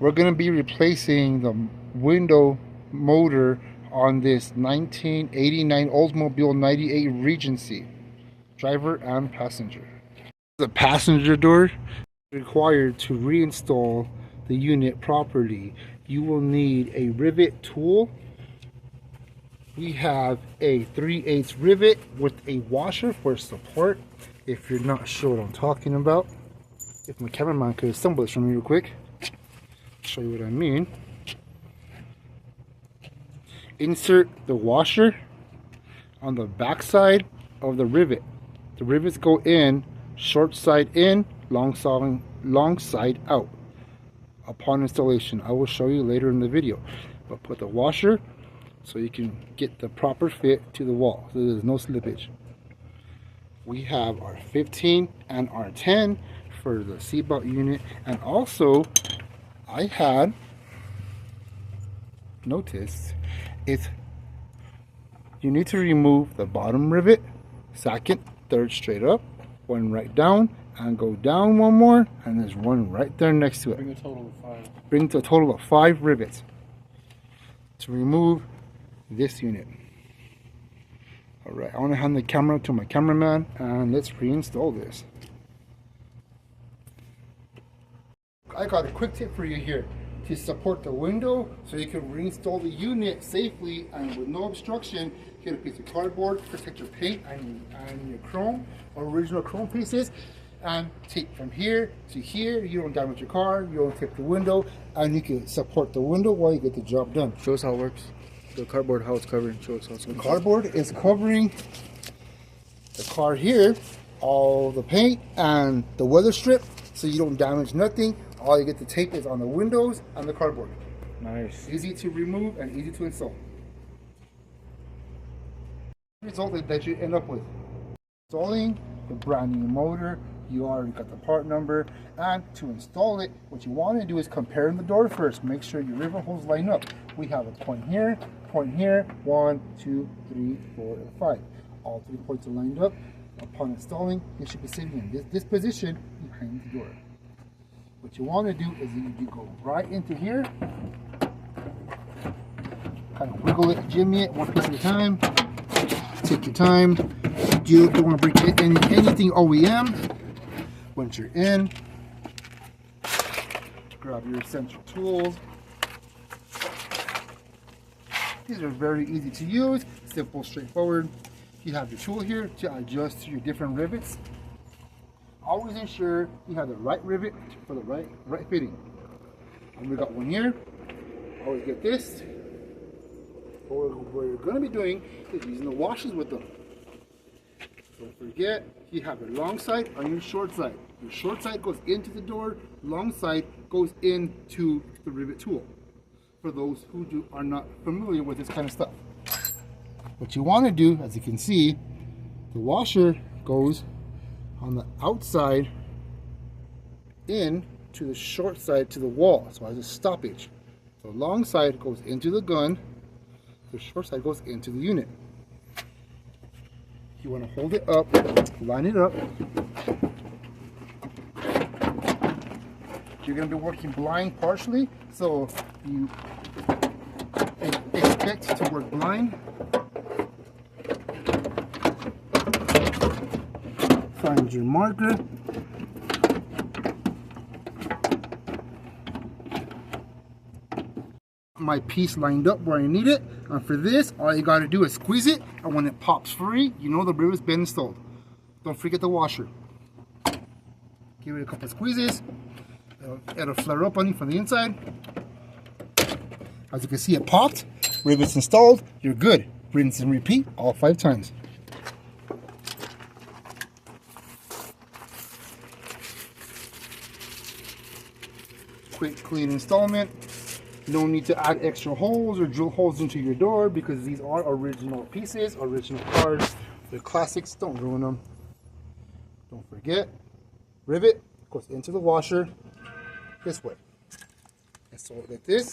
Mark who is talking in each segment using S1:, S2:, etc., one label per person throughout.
S1: we're going to be replacing the window motor on this 1989 Oldsmobile 98 Regency, driver and passenger. The passenger door is required to reinstall the unit properly. You will need a rivet tool. We have a 3/8 rivet with a washer for support. If you're not sure what I'm talking about, if my cameraman could assemble this for me real quick, show you what I mean. Insert the washer on the back side of the rivet. The rivets go in, short side in, long side out. Upon installation, I will show you later in the video. But put the washer so you can get the proper fit to the wall, so there's no slippage. We have our 15 and our 10 for the seatbelt unit, and also I had noticed you need to remove the bottom rivet, second, third straight up, one right down, and go down one more, and there's one right there next to it.
S2: Bring a total of 5.
S1: Bring to a total of 5 rivets to remove this unit. Alright, I want to hand the camera to my cameraman and let's reinstall this. I got a quick tip for you here to support the window so you can reinstall the unit safely and with no obstruction. Get a piece of cardboard, protect your paint and your chrome, original chrome pieces, and take from here to here. You don't damage your car, you don't tip the window, and you can support the window while you get the job done.
S2: Show us how it works. The cardboard, how it's covered. Show us how it's covered.
S1: The cardboard is covering the car here, all the paint and the weather strip, so you don't damage nothing. All you get to tape is on the windows and the cardboard.
S2: Nice.
S1: Easy to remove and easy to install. The result that you end up with: installing the brand new motor. You already got the part number, and to install it, what you want to do is compare the door first. Make sure your rivet holes line up. We have a point here, 1, 2, 3, 4, and 5. All 3 points are lined up. Upon installing, it should be sitting in this position behind the door. What you want to do is you go right into here, kind of wiggle it, jimmy it, one piece at a time. Take your time. You don't want to break anything OEM. Once you're in, grab your essential tools. These are very easy to use, simple, straightforward. You have your tool here to adjust to your different rivets. Always ensure you have the right rivet for the right fitting. And we got one here. Always get this. What you're going to be doing is using the washers with them. Don't forget, you have your long side and your short side. Your short side goes into the door, long side goes into the rivet tool. For those who are not familiar with this kind of stuff. What you want to do, as you can see, the washer goes on the outside in to the short side to the wall, so as a stoppage. The long side goes into the gun, the short side goes into the unit. You want to hold it up, line it up. You're going to be working blind partially, so you expect to work blind. Find your marker. My piece lined up where I need it, and for this all you got to do is squeeze it, and when it pops free, you know the rivet's been installed. Don't forget the washer. Give it a couple of squeezes. It'll flare up on you from the inside. As you can see, it popped. Rivet's installed. You're good. Rinse and repeat all 5 times. Quick, clean installment. No need to add extra holes or drill holes into your door because these are original pieces, original parts. They're classics. Don't ruin them. Don't forget, rivet goes into the washer this way. Install it like this.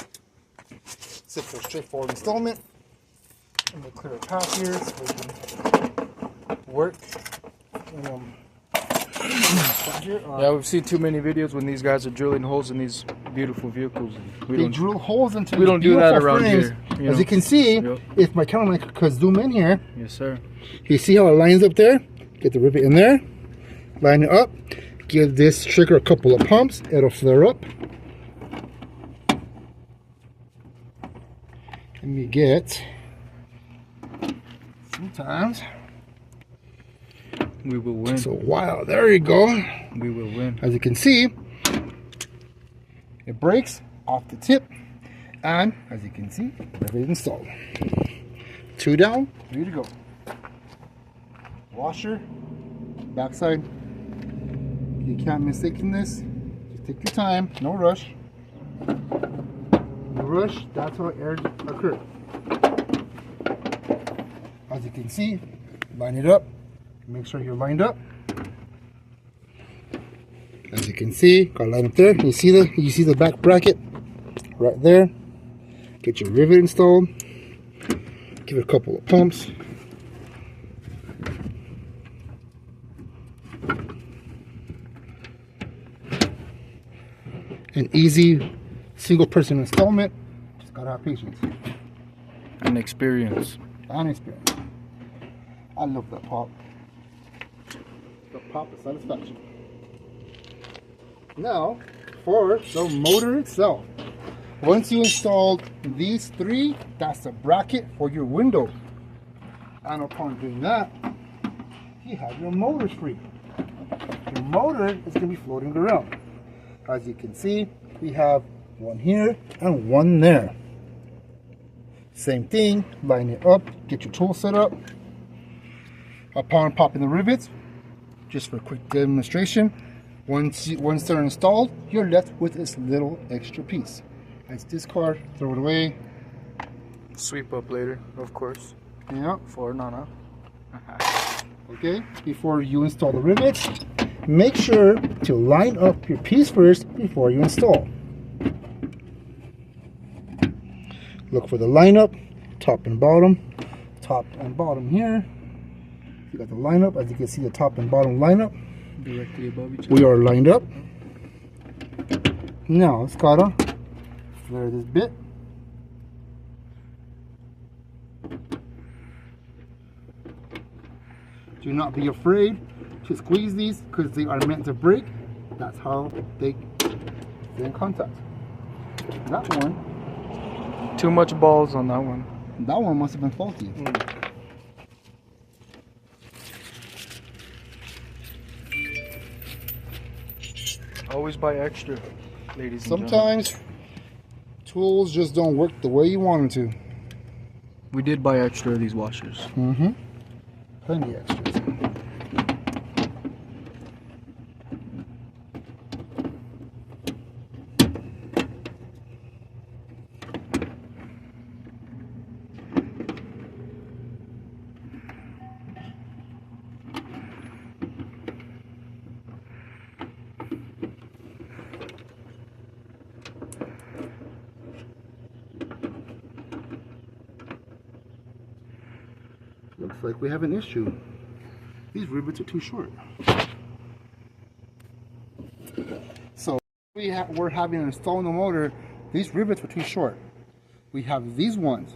S1: Simple, straightforward installment. And we'll clear a path here so we can work.
S2: Yeah, we've seen too many videos when these guys are drilling holes in these beautiful vehicles.
S1: They drill holes into
S2: we don't do that
S1: beautiful
S2: around
S1: frames.
S2: here.
S1: As you can see,
S2: Yep.
S1: if my camera could zoom in here,
S2: Yes, sir.
S1: you see how it lines up there? Get the rivet in there, line it up, give this trigger a couple of pumps, it'll flare up. And you get, sometimes,
S2: We will win.
S1: so wow, there you go.
S2: We will win.
S1: As you can see, it breaks off the tip, and as you can see, rivet installed. 2 down, 3 to go. Washer, backside. You can't mistake this. Just take your time, no rush. No rush, that's how errors occur. As you can see, line it up. Make sure you're lined up. As you can see, got a line up there. You see the back bracket right there. Get your rivet installed. Give it a couple of pumps. An easy single person installment. Just gotta have patience
S2: And experience.
S1: and experience. I love that pop. The pop of satisfaction. Now, for the motor itself. Once you installed these 3, that's the bracket for your window. And upon doing that, you have your motor free. Your motor is going to be floating around. As you can see, we have one here and one there. Same thing, line it up, get your tool set up. Upon popping the rivets, just for a quick demonstration, once they're installed, you're left with this little extra piece. Let's discard, throw it away.
S2: Sweep up later, of course.
S1: Yeah.
S2: For Nana.
S1: Okay, before you install the rivets, make sure to line up your piece first before you install. Look for the lineup, top and bottom here. You got the lineup, as you can see the top and bottom lineup.
S2: Directly above each other.
S1: We are lined up. Now let's gotta flare this bit. Do not be afraid to squeeze these because they are meant to break. That's how they stay in contact. That one.
S2: Too much balls on that one.
S1: That one must have been faulty.
S2: Always buy extra, ladies and gentlemen.
S1: Sometimes tools just don't work the way you want them to.
S2: We did buy extra of these washers.
S1: Mm-hmm. Plenty extras. Looks like we have an issue. These rivets are too short. So we're having to install the motor. These rivets were too short. We have these ones.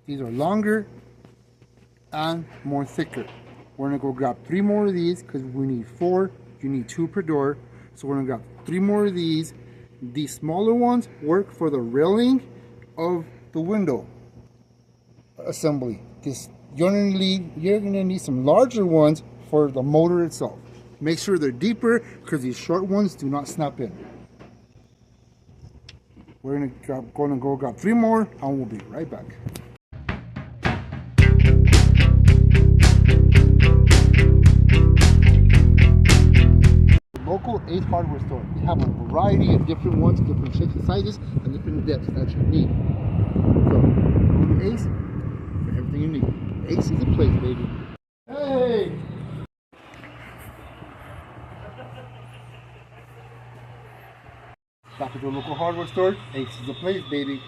S1: These are longer and more thicker. We're gonna go grab 3 more of these because we need 4. You need 2 per door. So we're gonna grab 3 more of these. These smaller ones work for the railing of the window assembly. You're gonna need some larger ones for the motor itself. Make sure they're deeper because these short ones do not snap in. We're gonna go grab 3 more and we'll be right back. Local Ace hardware store. We have a variety of different ones, different shapes and sizes, and different depths that you need. So, go to Ace for everything you need. Ace is a place, baby. Hey! Back at the local hardware store. Ace is a place, baby.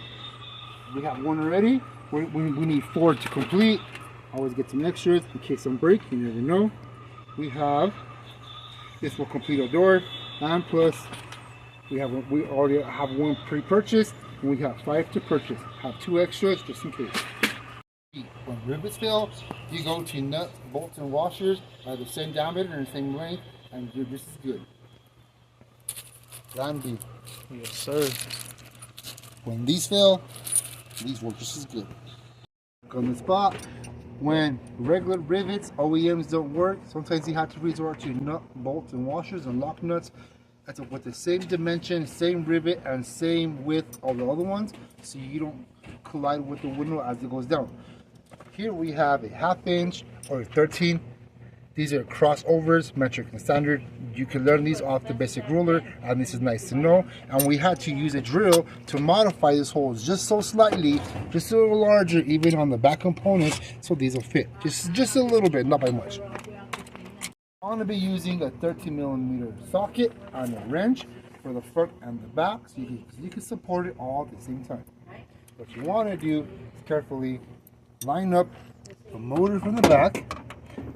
S1: We have 1 already. We need 4 to complete. Always get some extras in case some break. You never know. We have. This will complete our door, and plus We already have one pre-purchased, and we have 5 to purchase. Have 2 extras just in case. When rivets fail, you go to nuts, bolts, and washers are the same diameter and the same length, and you're just as good. Plan B.
S2: Yes, sir.
S1: When these fail, these work just as good. On the spot, when regular rivets, OEMs don't work, sometimes you have to resort to nut, bolts, and washers and lock nuts with the same dimension, same rivet, and same width of the other ones, so you don't collide with the window as it goes down. Here we have a 1/2 inch or a 13. These are crossovers, metric and standard. You can learn these off the basic ruler, and this is nice to know. And we had to use a drill to modify these holes just so slightly, just a little larger, even on the back components, so these will fit. Just a little bit, not by much. I'm going to be using a 13mm socket and a wrench for the front and the back, so you can support it all at the same time. What you want to do is carefully line up the motor from the back.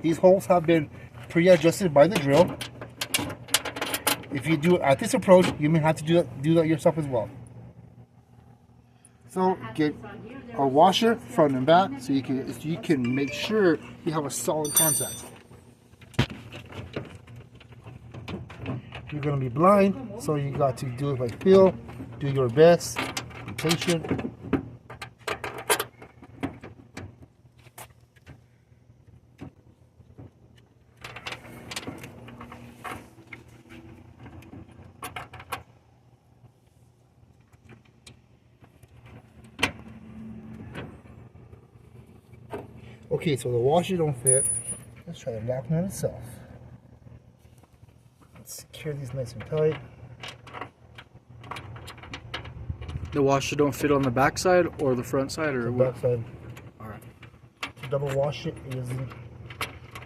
S1: These holes have been pre-adjusted by the drill. If you do it at this approach, you may have to do that yourself as well. So get a washer front and back so you can make sure you have a solid contact. You're going to be blind, so you got to do it by feel. Do your best. Be patient. Okay, so the washer don't fit. Let's try the lock nut itself. Let's secure these nice and tight.
S2: The washer don't fit on the back side or the front side, or
S1: the
S2: what?
S1: back side.
S2: All right.
S1: Double washer is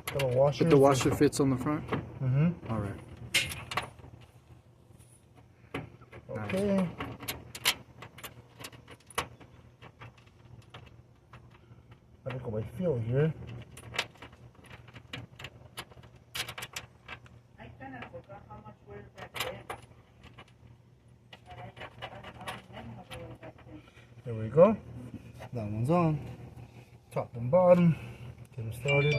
S1: double washer.
S2: But the washer fits on the front.
S1: Mm-hmm.
S2: All right.
S1: Okay. Nice. I think I feel here.
S3: I kind of forgot how much was back then. I don't remember how much back then.
S1: There we go. That one's on. Top and bottom. Get them started.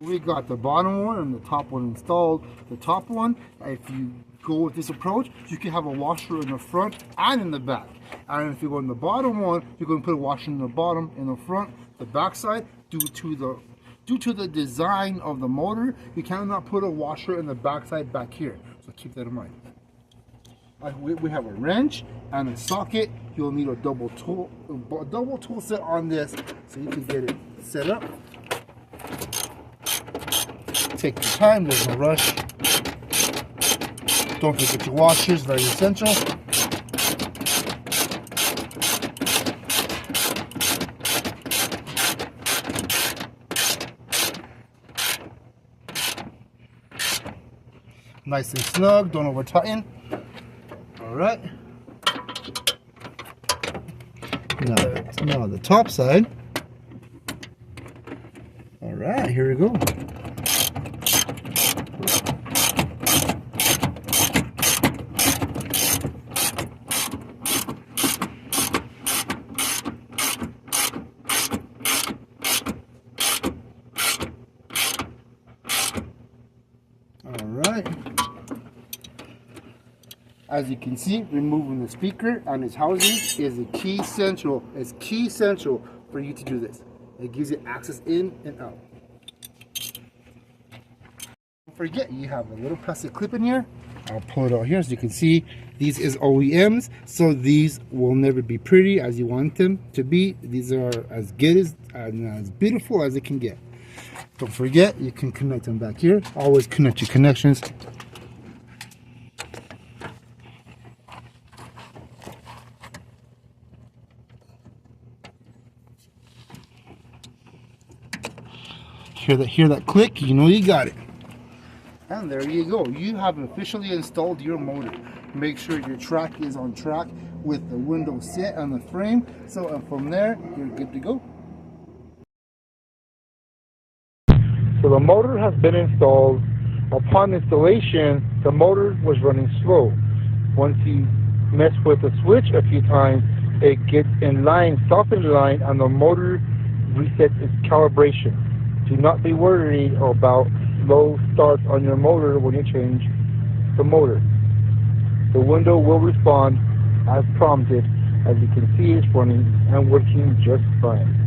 S1: We got the bottom one and the top one installed. The top one, if you go with this approach, you can have a washer in the front and in the back. And if you go in the bottom one, you're going to put a washer in the bottom, in the front, the back side. Due to the design of the motor, you cannot put a washer in the back side back here. So keep that in mind. We have a wrench and a socket. You'll need a double tool set on this so you can get it set up. Take your time, there's no rush. Don't forget your washers, very essential. Nice and snug, don't over tighten. Alright. Now the top side. Alright, here we go. Alright. As you can see, removing the speaker and its housing is a key central. It's key central for you to do this. It gives you access in and out. Don't forget, you have a little plastic clip in here. I'll pull it out here. As you can see, these is OEMs, so these will never be pretty as you want them to be. These are as good as and as beautiful as it can get. Don't forget, you can connect them back here. Always connect your connections. Hear that click, you know you got it. And there you go. You have officially installed your motor. Make sure your track is on track with the window set and the frame. So from there, you're good to go. So the motor has been installed
S2: Upon installation, the motor was running slow. Once you mess with the switch a few times, it gets in line, softens in line, and the motor resets its calibration. Do not be worried about slow starts on your motor when you change the motor. The window will respond as prompted. As you can see, it's running and working just fine.